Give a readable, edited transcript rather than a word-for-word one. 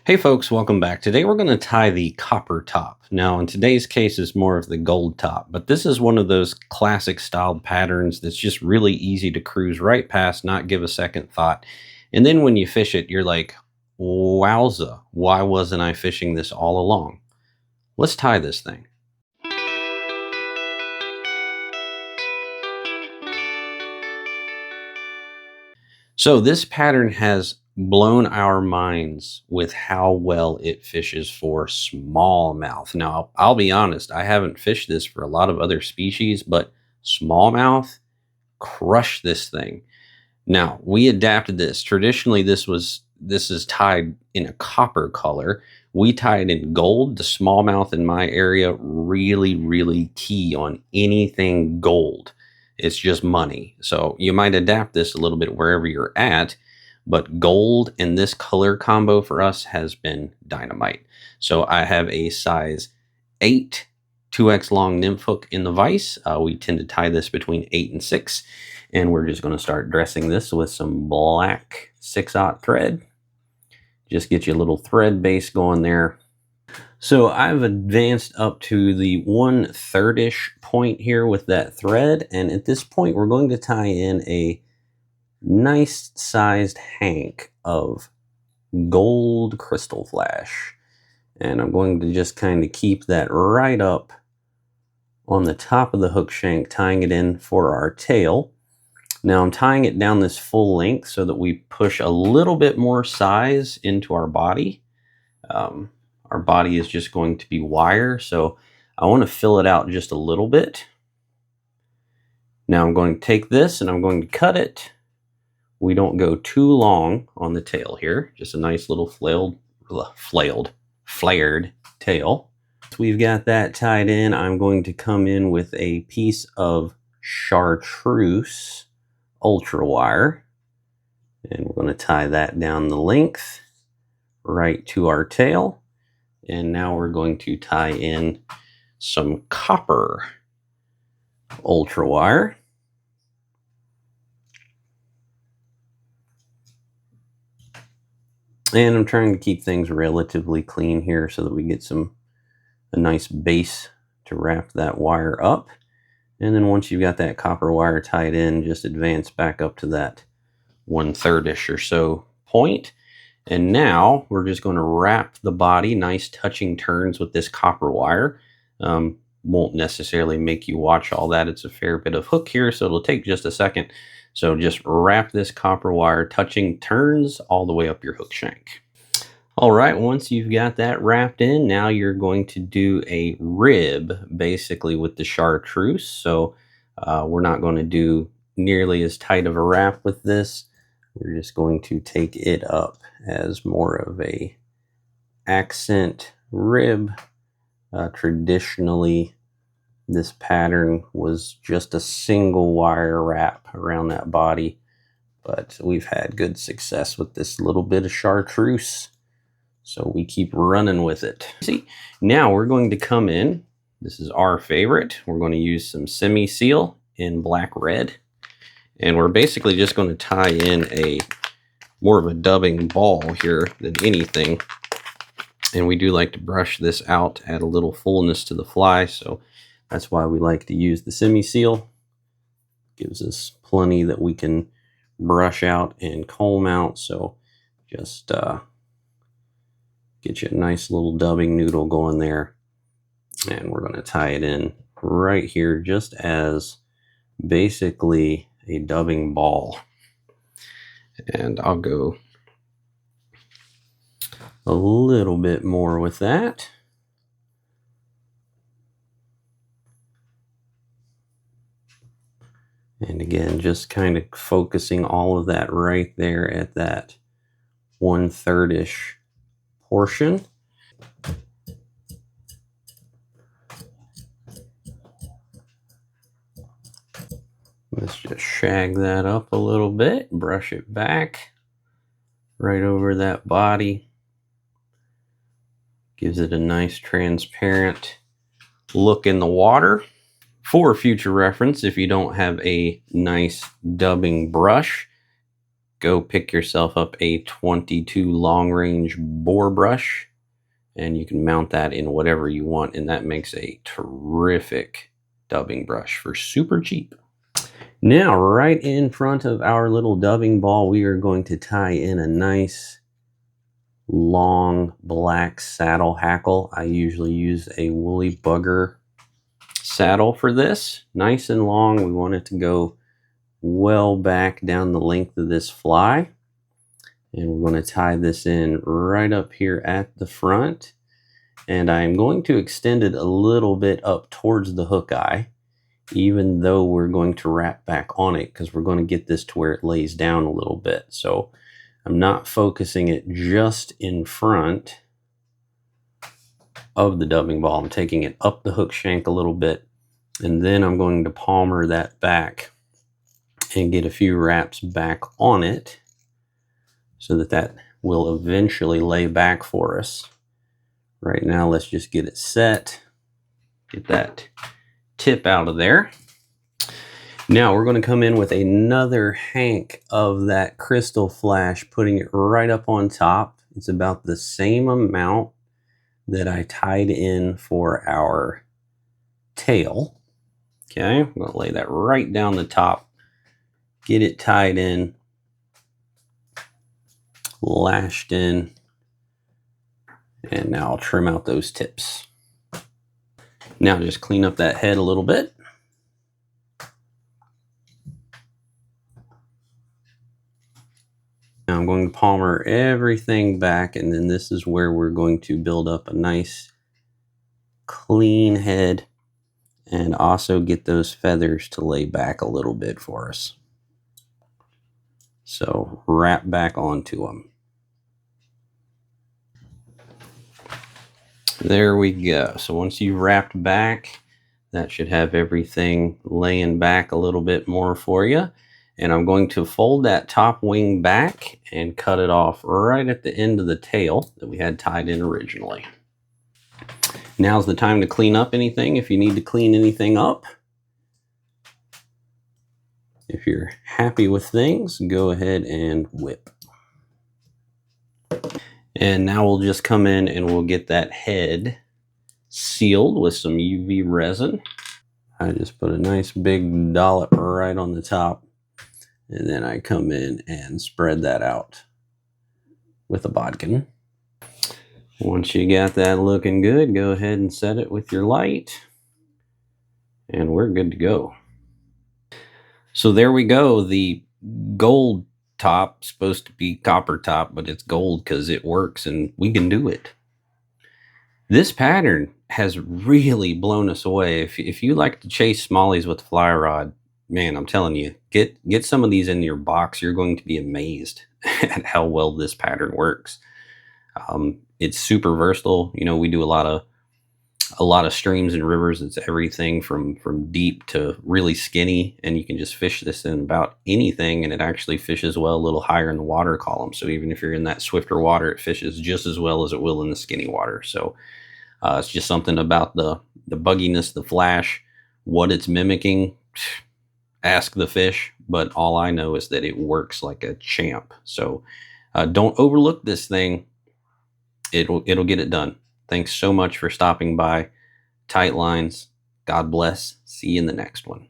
Hey folks, welcome back. Today we're going to tie the copper top. Now in today's case it's more of the gold top, but this is one of those classic styled patterns that's just really easy to cruise right past, not give a second thought. And then when you fish it, you're like, wowza, why wasn't I fishing this all along? Let's tie this thing. So this pattern has blown our minds with how well it fishes for smallmouth. Now, I'll be honest, I haven't fished this for a lot of other species, but smallmouth crush this thing. Now, we adapted this. Traditionally, this is tied in a copper color. We tie it in gold. The smallmouth in my area really key on anything gold. It's just money. So you might adapt this a little bit wherever you're at, but gold and this color combo for us has been dynamite. So I have a size 8 2x long nymph hook in the vise. We tend to tie this between 8 and 6, and we're just going to start dressing this with some black 6/0 thread. Just get you a little thread base going there. So I've advanced up to the 1/3-ish point here with that thread, and at this point we're going to tie in a nice sized hank of gold crystal flash, and I'm going to just kind of keep that right up on the top of the hook shank, tying it in for our tail. Now I'm tying it down this full length so that we push a little bit more size into our body. Our body is just going to be wire, so I want to fill it out just a little bit. Now I'm going to take this and I'm going to cut it. We don't go too long on the tail here, just a nice little flared tail. So we've got that tied in. I'm going to come in with a piece of chartreuse ultra wire, and we're going to tie that down the length right to our tail. And now we're going to tie in some copper ultra wire. And I'm trying to keep things relatively clean here so that we get a nice base to wrap that wire up. And then once you've got that copper wire tied in, just advance back up to that 1/3-ish or so point. And now we're just going to wrap the body, nice touching turns with this copper wire. Won't necessarily make you watch all that. It's a fair bit of hook here, so it'll take just a second. So just wrap this copper wire touching turns all the way up your hook shank. All right, once you've got that wrapped in, now you're going to do a rib basically with the chartreuse. So we're not going to do nearly as tight of a wrap with this. We're just going to take it up as more of a accent rib. Traditionally, this pattern was just a single wire wrap around that body, but we've had good success with this little bit of chartreuse, so we keep running with it. See, now we're going to come in. This is our favorite. We're going to use some semi-seal in black red. And we're basically just going to tie in more of a dubbing ball here than anything. And we do like to brush this out, add a little fullness to the fly. So that's why we like to use the semi-seal. Gives us plenty that we can brush out and comb out. So just get you a nice little dubbing noodle going there. And we're going to tie it in right here just as basically a dubbing ball. And I'll go a little bit more with that. And again, just kind of focusing all of that right there at that 1/3-ish portion. Let's just shag that up a little bit, brush it back right over that body. Gives it a nice transparent look in the water. For future reference, if you don't have a nice dubbing brush, go pick yourself up a 22 long range bore brush, and you can mount that in whatever you want, and that makes a terrific dubbing brush for super cheap. Now, right in front of our little dubbing ball, we are going to tie in a nice long black saddle hackle. I usually use a woolly bugger saddle for this. Nice and long. We want it to go well back down the length of this fly. And we're going to tie this in right up here at the front. And I'm going to extend it a little bit up towards the hook eye, even though we're going to wrap back on it, because we're going to get this to where it lays down a little bit. So I'm not focusing it just in front of the dubbing ball. I'm taking it up the hook shank a little bit, and then I'm going to palmer that back and get a few wraps back on it so that that will eventually lay back for us. Right now, let's just get it set, get that tip out of there. Now we're going to come in with another hank of that crystal flash, putting it right up on top. It's about the same amount that I tied in for our tail. Okay, I'm going to lay that right down the top, get it tied in, lashed in, and now I'll trim out those tips. Now just clean up that head a little bit. Now I'm going to palmer everything back, and then this is where we're going to build up a nice clean head and also get those feathers to lay back a little bit for us. So wrap back onto them. There we go. So once you've wrapped back, that should have everything laying back a little bit more for you. And I'm going to fold that top wing back and cut it off right at the end of the tail that we had tied in originally. Now's the time to clean up anything if you need to clean anything up. If you're happy with things, go ahead and whip. And now we'll just come in and we'll get that head sealed with some UV resin. I just put a nice big dollop right on the top, and then I come in and spread that out with a bodkin. Once you got that looking good, go ahead and set it with your light, and we're good to go. So there we go. The gold top, supposed to be copper top, but it's gold because it works and we can do it. This pattern has really blown us away. If you like to chase smallies with the fly rod, man, I'm telling you, get some of these in your box. You're going to be amazed at how well this pattern works. It's super versatile. You know, we do a lot of streams and rivers. It's everything from deep to really skinny, and you can just fish this in about anything, and it actually fishes well a little higher in the water column. So even if you're in that swifter water, it fishes just as well as it will in the skinny water. So it's just something about the bugginess, the flash, what it's mimicking. Ask the fish, but all I know is that it works like a champ. So don't overlook this thing. It'll get it done. Thanks so much for stopping by. Tight lines. God bless. See you in the next one.